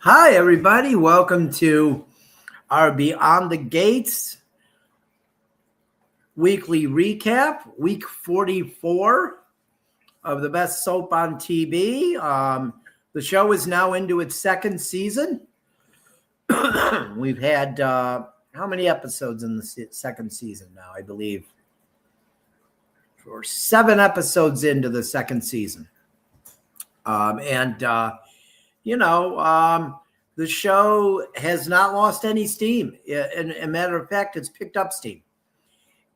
Hi, everybody. Welcome to our Beyond the Gates weekly recap, week 44 of the best soap on TV. The show is now into its second season. We've had how many episodes in the second season now? I believe we're 7 episodes into the second season. The show has not lost any steam. And a matter of fact, it's picked up steam.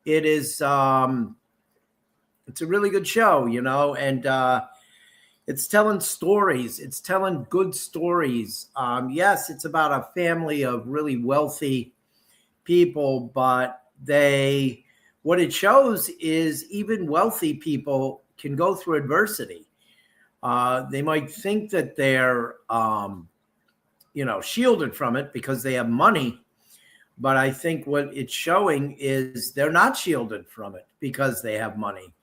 It is, it's a really good show, and it's telling stories. It's telling good stories. Yes, it's about a family of really wealthy people, but what it shows is even wealthy people can go through adversity. They might think that they're, shielded from it because they have money. But I think what it's showing is they're not shielded from it because they have money.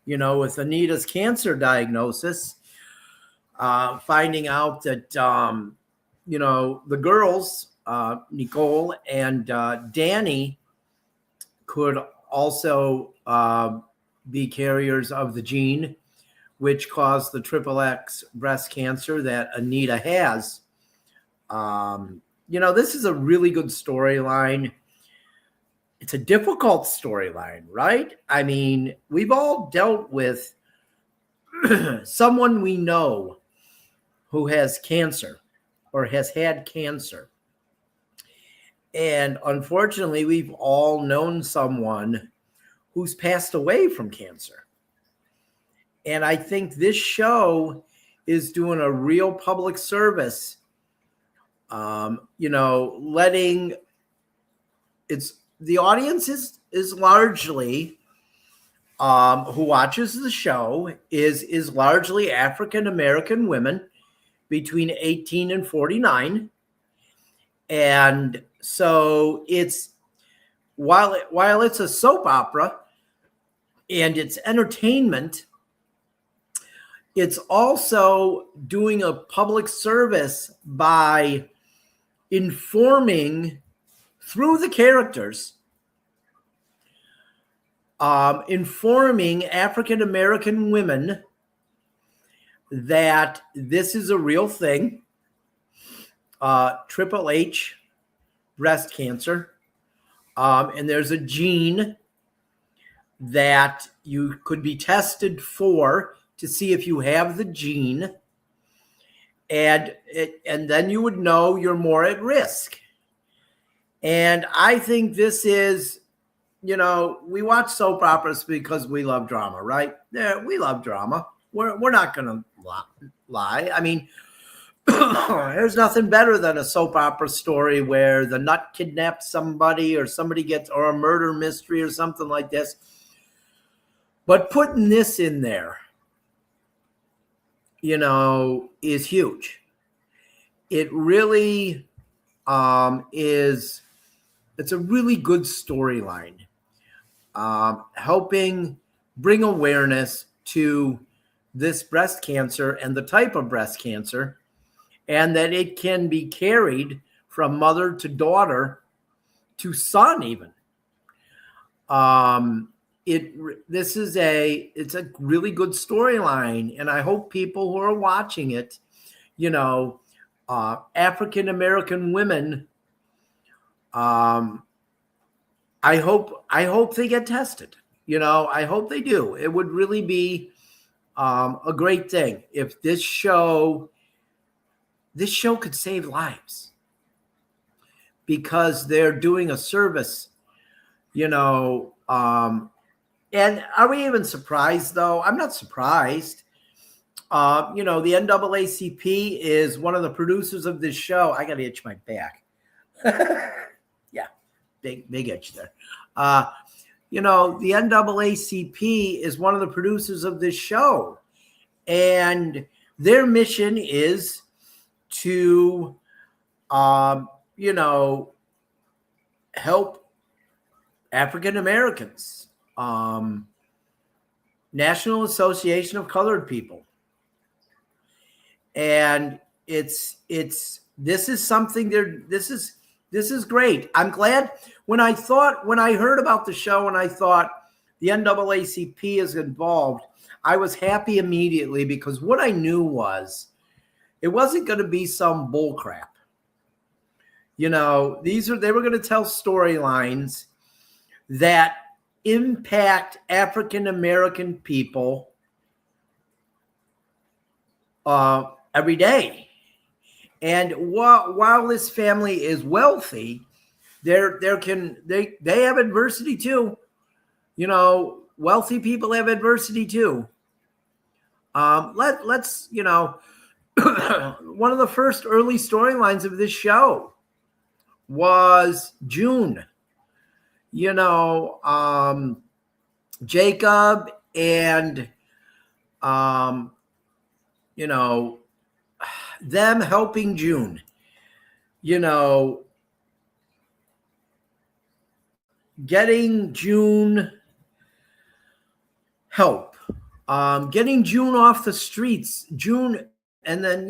With Anita's cancer diagnosis, finding out that, the girls, Nicole and Danny, could also be carriers of the gene which caused the XXX breast cancer that Anita has. This is a really good storyline. It's a difficult storyline, right? I mean, we've all dealt with someone we know who has cancer or has had cancer. And unfortunately, we've all known someone who's passed away from cancer. And I think this show is doing a real public service, letting the audience is largely who watches the show is largely African American women between 18 and 49. And so it's while it's a soap opera and it's entertainment, it's also doing a public service by informing through the characters, informing African-American women that this is a real thing, XXX breast cancer, and there's a gene that you could be tested for to see if you have the gene, and then you would know you're more at risk. And I think this is, we watch soap operas because we love drama, right? Yeah, we love drama. We're not going to lie. I mean, there's nothing better than a soap opera story where the nut kidnaps somebody or or a murder mystery or something like this. But putting this in there, is huge. It really is. It's a really good storyline, helping bring awareness to this breast cancer and the type of breast cancer, and that it can be carried from mother to daughter to son even. It's a really good storyline, and I hope people who are watching it, African American women, I hope they get tested. I hope they do. It would really be a great thing if this show could save lives, because they're doing a service, and are we even surprised, though? I'm not surprised. The NAACP is one of the producers of this show. I got to itch my back. Yeah, big itch there. The NAACP is one of the producers of this show. And their mission is to, help African Americans. National Association of Colored People. And it's this is something this is great. I'm glad when I heard about the show and I thought the NAACP is involved, I was happy immediately because what I knew was it wasn't going to be some bull crap. They were going to tell storylines that impact African American people every day. And while this family is wealthy, they have adversity too. Wealthy people have adversity too. Let's one of the first early storylines of this show was June. Jacob and them helping June, getting June help, getting June off the streets, June, and then,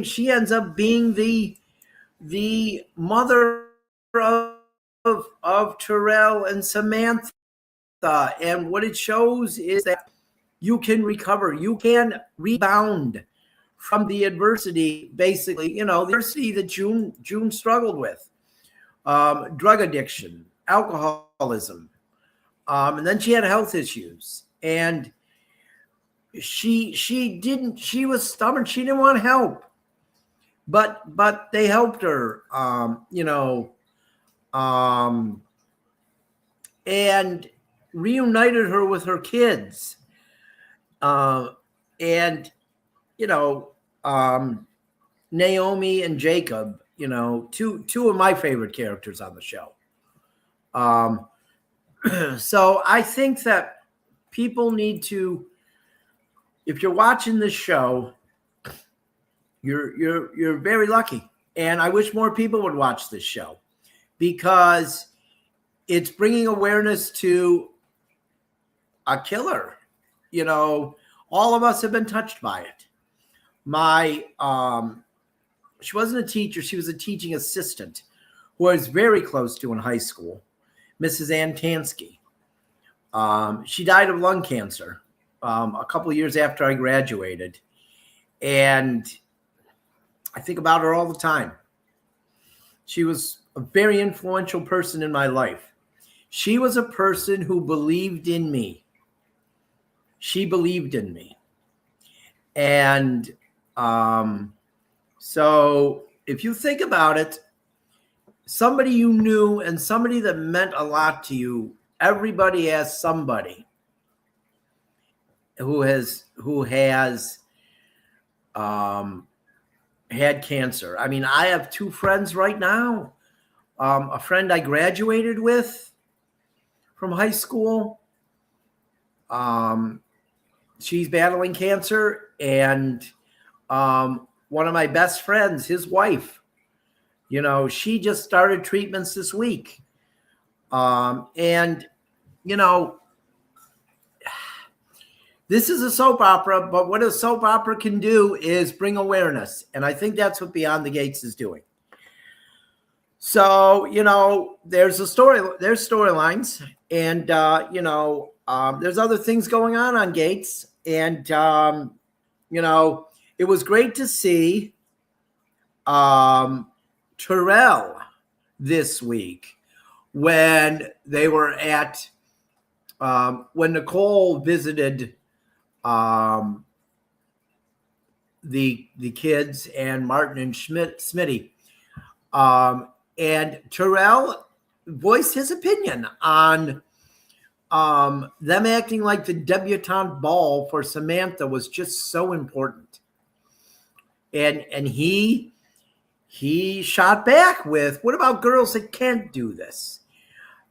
she ends up being the mother of Terrell and Samantha. And what it shows is that you can recover, you can rebound from the adversity, basically, the adversity that June struggled with, drug addiction, alcoholism, and then she had health issues, and she was stubborn. She didn't want help, but they helped her, and reunited her with her kids. And Naomi and Jacob, two of my favorite characters on the show. So I think that people need to, if you're watching this show, you're very lucky. And I wish more people would watch this show because it's bringing awareness to a killer. All of us have been touched by it. She wasn't a teacher. She was a teaching assistant who I was very close to in high school, Mrs. Ann Tansky. She died of lung cancer a couple of years after I graduated. And I think about her all the time. She was a very influential person in my life. She was a person who believed in me. She believed in me. And so if you think about it, somebody you knew and somebody that meant a lot to you, everybody has somebody who has had cancer. I mean, I have two friends right now. A friend I graduated with from high school. She's battling cancer, and one of my best friends, his wife, she just started treatments this week. And this is a soap opera, but what a soap opera can do is bring awareness. And I think that's what Beyond the Gates is doing. So, there's storylines, and, there's other things going on Gates. And, it was great to see Terrell this week when they were at, when Nicole visited the kids and Martin and Smitty. And Terrell voiced his opinion on them acting like the debutante ball for Samantha was just so important. And he shot back with, what about girls that can't do this?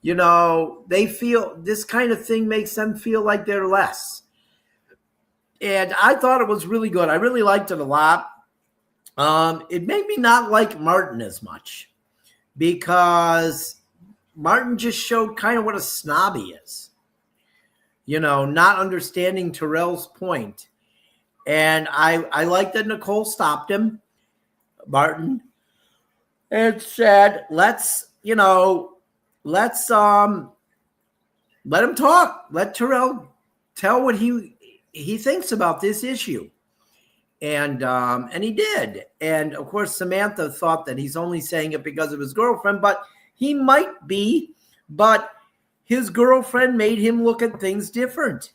They feel this kind of thing makes them feel like they're less. And I thought it was really good. I really liked it a lot. It made me not like Martin as much because Martin just showed kind of what a snob he is. Not understanding Terrell's point. And I like that Nicole stopped him, Martin, and said, let's let him talk. Let Terrell tell what he thinks about this issue. And he did. And of course, Samantha thought that he's only saying it because of his girlfriend, but he might be. But his girlfriend made him look at things different.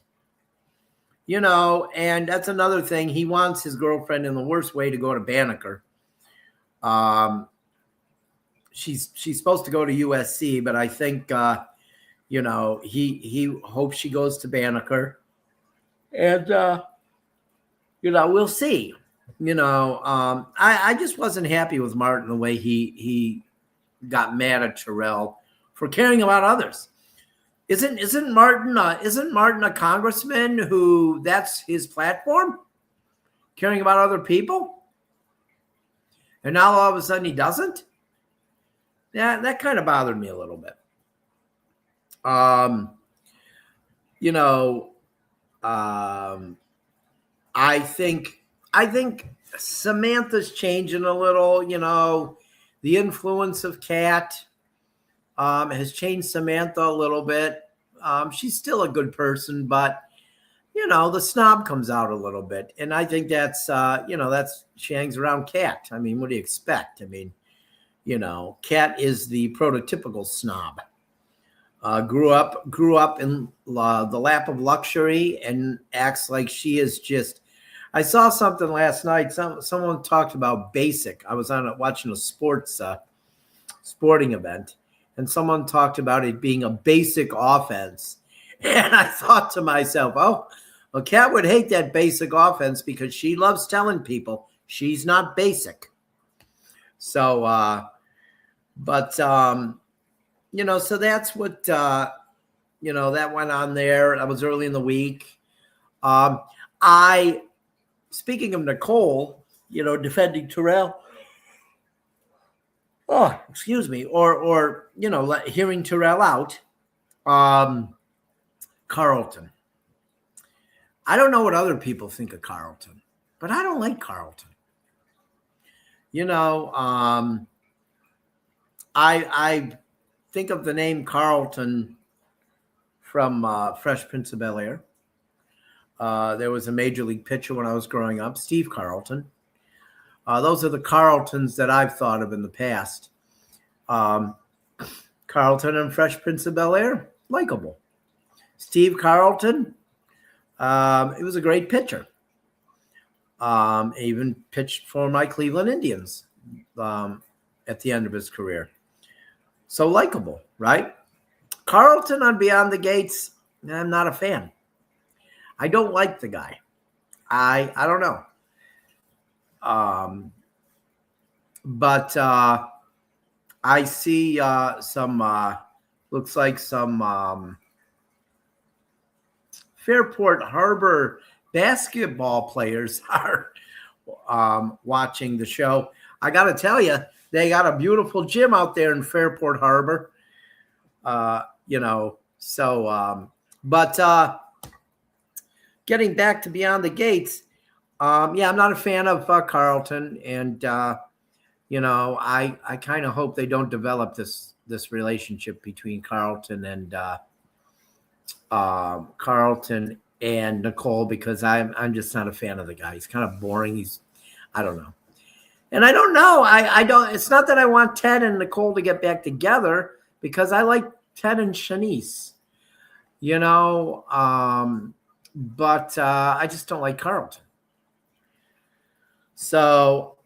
And that's another thing. He wants his girlfriend in the worst way to go to Banneker. She's supposed to go to USC, but I think he hopes she goes to Banneker. And we'll see. I just wasn't happy with Martin the way he got mad at Terrell for caring about others. Isn't Martin a congressman who that's his platform? Caring about other people? And now all of a sudden he doesn't? Yeah, that kind of bothered me a little bit. I think Samantha's changing a little. The influence of Kat has changed Samantha a little bit. She's still a good person, but the snob comes out a little bit, and I think that's she hangs around Kat. I mean, what do you expect? I mean, Kat is the prototypical snob. Grew up in the lap of luxury and acts like she is just. I saw something last night. Someone talked about basic. I was watching a sporting event, and someone talked about it being a basic offense. And I thought to myself, well, Kat would hate that basic offense because she loves telling people she's not basic. So, so that's what, that went on there. That was early in the week. Speaking of Nicole, defending Terrell. Oh, excuse me. Or hearing Terrell out. Carlton. I don't know what other people think of Carlton, but I don't like Carlton. I think of the name Carlton from Fresh Prince of Bel-Air. There was a major league pitcher when I was growing up, Steve Carlton. Those are the Carltons that I've thought of in the past. Carlton and Fresh Prince of Bel-Air, likable. Steve Carlton, he was a great pitcher. Even pitched for my Cleveland Indians at the end of his career. So likable, right? Carlton on Beyond the Gates, I'm not a fan. I don't like the guy. I don't know. But I see some looks like some Fairport Harbor basketball players are watching the show. I got to tell you, they got a beautiful gym out there in Fairport Harbor. Getting back to Beyond the Gates, I'm not a fan of Carlton, and I kind of hope they don't develop this relationship between Carlton and Nicole, because I'm just not a fan of the guy. He's kind of boring. I don't know. And I don't know. I don't. It's not that I want Ted and Nicole to get back together, because I like Ted and Shanice. But I just don't like Carlton. So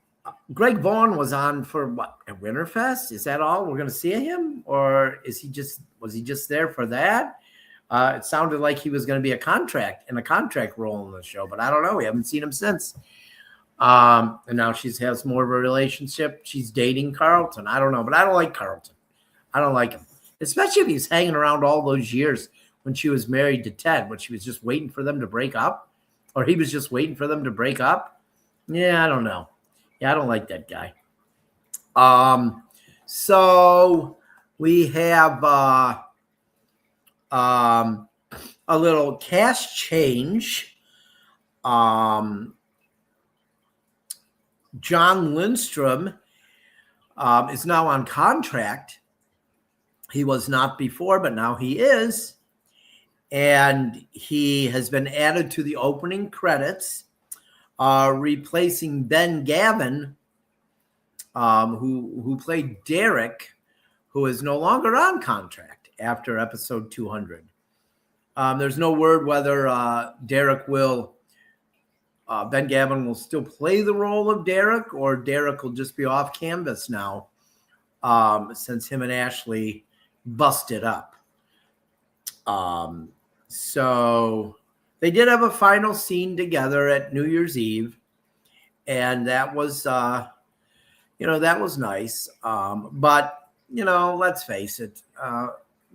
Greg Vaughn was on for what, at Winterfest? Is that all we're going to see of him, or was he just there for that? It sounded like he was going to be in a contract role in the show, but I don't know. We haven't seen him since. And now she has more of a relationship. She's dating Carlton. I don't know, but I don't like Carlton. I don't like him, especially if he's hanging around all those years when she was married to Ted, when she was just waiting for them to break up, or he was just waiting for them to break up. Yeah, I don't know. Yeah, I don't like that guy. So we have a little cash change. John Lindstrom is now on contract. He was not before, but now he is. And he has been added to the opening credits, replacing Ben Gavin, who played Derek, who is no longer on contract after episode 200. There's no word whether Ben Gavin will still play the role of Derek, or Derek will just be off canvas now, since him and Ashley busted up. So they did have a final scene together at New Year's Eve, and that was, that was nice. But, let's face it,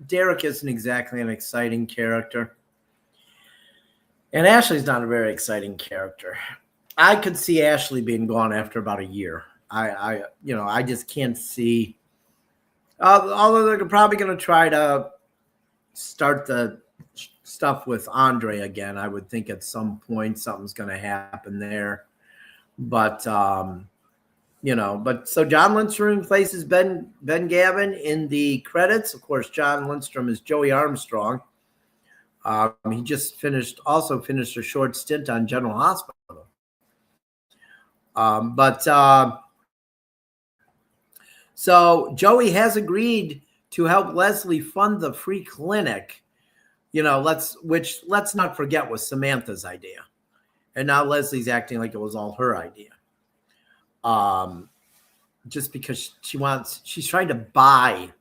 Derek isn't exactly an exciting character. And Ashley's not a very exciting character. I could see Ashley being gone after about a year. I just can't see. Although they're probably going to try to start the stuff with Andre again. I would think at some point something's going to happen there. But, so John Lindstrom replaces Ben Gavin in the credits. Of course, John Lindstrom is Joey Armstrong. He just finished a short stint on General Hospital. So Joey has agreed to help Leslie fund the free clinic. Let's not forget was Samantha's idea. And now Leslie's acting like it was all her idea. Just because she's trying to buy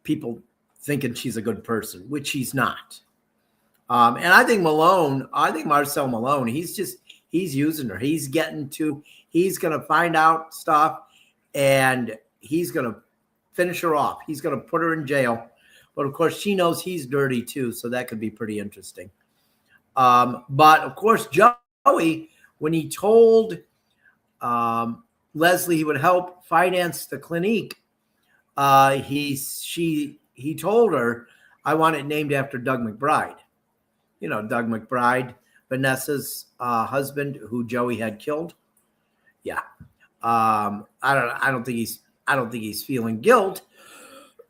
people thinking she's a good person, which she's not. And I think Marcel Malone, he's using her. He's going to find out stuff, and he's going to finish her off. He's going to put her in jail. But of course, she knows he's dirty too, so that could be pretty interesting. But of course, Joey, when he told Leslie he would help finance the clinic, he told her, "I want it named after Doug McBride." Doug McBride, Vanessa's husband, who Joey had killed. Yeah. I don't think he's feeling guilt.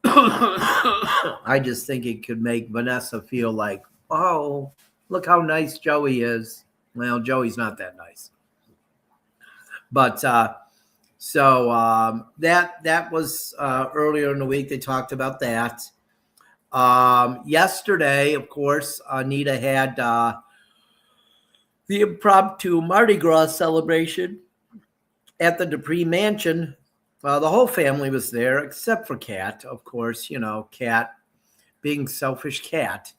I just think it could make Vanessa feel like, oh, look how nice Joey is. Well, Joey's not that nice. But that was earlier in the week. They talked about that. Yesterday, of course, Anita had the impromptu Mardi Gras celebration at the Dupree Mansion. The whole family was there, except for Kat, of course. Kat, being selfish Kat,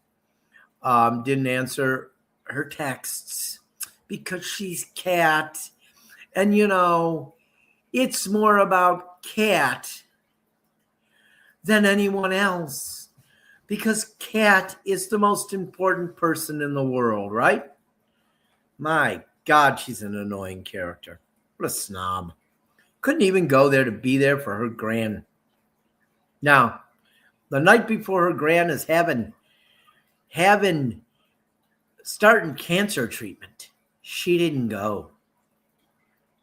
didn't answer her texts because she's Kat. And, it's more about Kat than anyone else, because Kat is the most important person in the world, right? My God, she's an annoying character. What a snob. Couldn't even go there to be there for her gran. Now, the night before her gran is starting cancer treatment. She didn't go.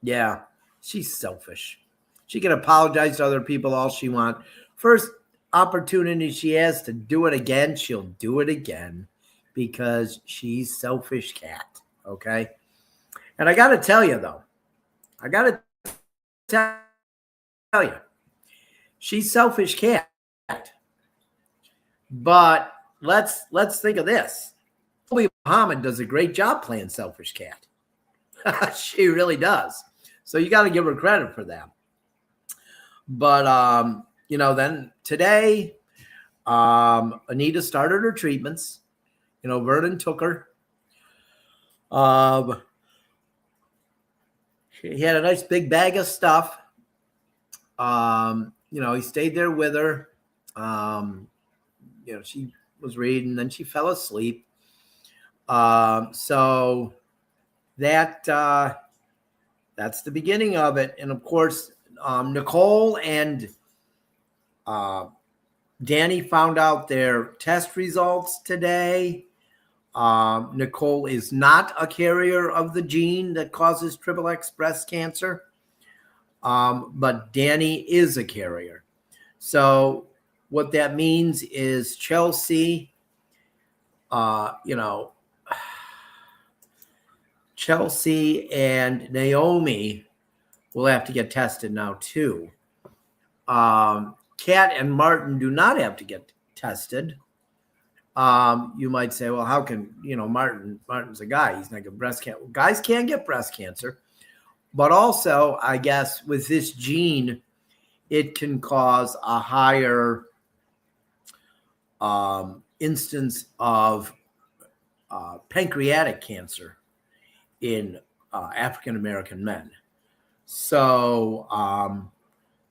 Yeah, she's selfish. She can apologize to other people all she wants. First opportunity she has to do it again, she'll do it again, because she's selfish Cat. Okay. And I got to tell you, though, she's selfish Cat. But let's think of this. Muhammad does a great job playing selfish Cat. She really does. So you got to give her credit for that. But then today, Anita started her treatments. Vernon took her. He had a nice big bag of stuff. He stayed there with her. She was reading, then she fell asleep. So that's the beginning of it. And of course, Nicole and Danny found out their test results today. Nicole is not a carrier of the gene that causes XXX breast cancer, but Danny is a carrier. So what that means is Chelsea, Chelsea and Naomi will have to get tested now too. Kat and Martin do not have to get tested. You might say, well, how can, Martin's a guy. He's not getting breast cancer. Guys can get breast cancer. But also, I guess, with this gene, it can cause a higher instance of pancreatic cancer in African-American men. So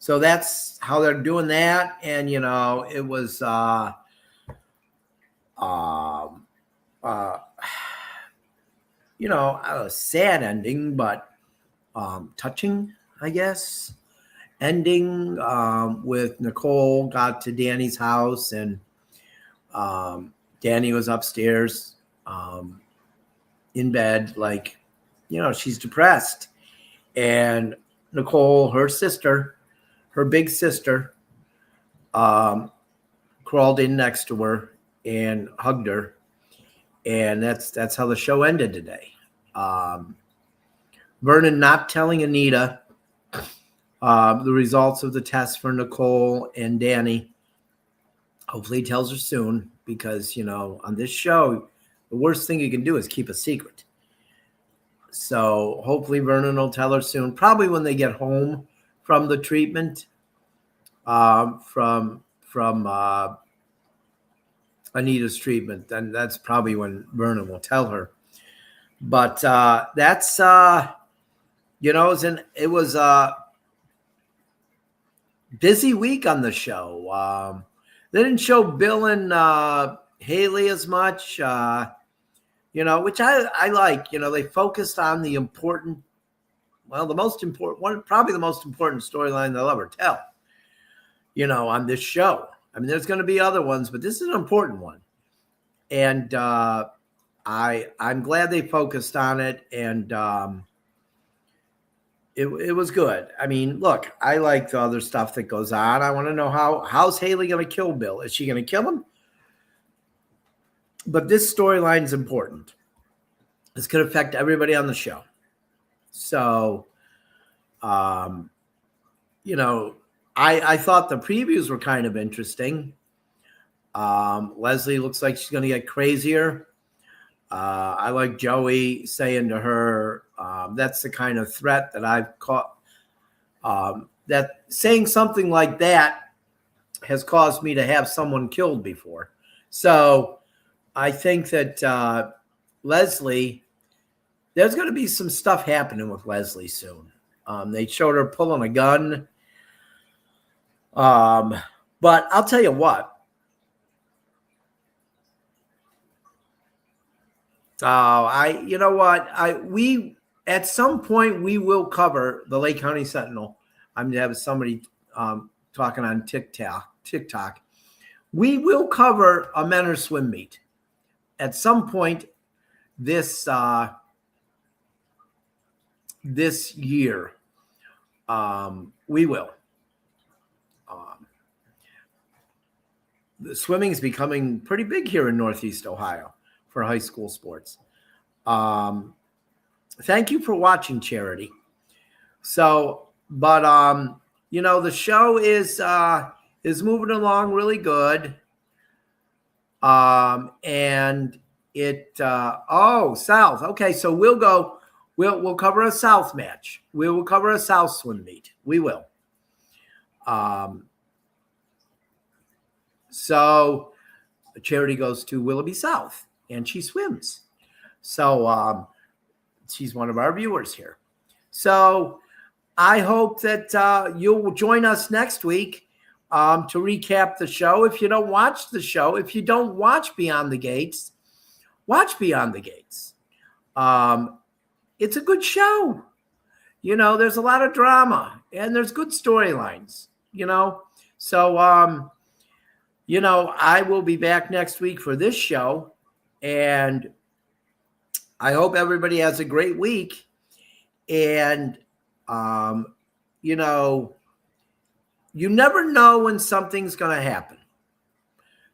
that's how they're doing that. And, it was a sad ending, but touching, I guess, ending with Nicole got to Danny's house, and Danny was upstairs in bed, like, she's depressed. And Nicole, her sister, her big sister, crawled in next to her and hugged her. And that's how the show ended today. Vernon not telling Anita the results of the test for Nicole and Danny. Hopefully he tells her soon, because, on this show, the worst thing you can do is keep a secret. So hopefully Vernon will tell her soon, probably when they get home from the treatment, from Anita's treatment. Then that's probably when Vernon will tell her. But that's, it was a busy week on the show. They didn't show Bill and Haley as much, which I like. They focused on the important, the most important one, probably the most important storyline they'll ever tell, on this show. I mean, there's going to be other ones, but this is an important one. And I'm glad they focused on it, and it was good. I mean, look, I like the other stuff that goes on. I want to know how's Haley going to kill Bill? Is she going to kill him? But this storyline is important. This could affect everybody on the show. So, I thought the previews were kind of interesting. Leslie looks like she's going to get crazier. I like Joey saying to her, that's the kind of threat that I've caught. That saying something like that has caused me to have someone killed before. So I think that Leslie, there's going to be some stuff happening with Leslie soon. They showed her pulling a gun. But I'll tell you what. We at some point we will cover the Lake County Sentinel. I'm going to have somebody talking on TikTok. We will cover a men's swim meet at some point this year. We will. The swimming is becoming pretty big here in Northeast Ohio for high school sports. Thank you for watching, Charity. So, but the show is moving along really good. And it South. Okay, so we'll cover a South match. We will cover a South swim meet. We will. So Charity goes to Willoughby South and she swims. So she's one of our viewers here. So I hope that you'll join us next week to recap the show. If you don't watch the show, if you don't watch Beyond the Gates, watch Beyond the Gates. It's a good show. There's a lot of drama and there's good storylines, So, I will be back next week for this show. And I hope everybody has a great week. And, you know, you never know when something's going to happen.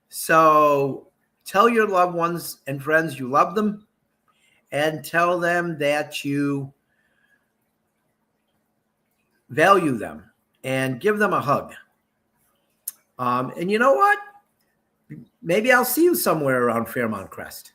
So tell your loved ones and friends you love them, and tell them that you value them, and give them a hug. And you know what? Maybe I'll see you somewhere around Fairmount Crest.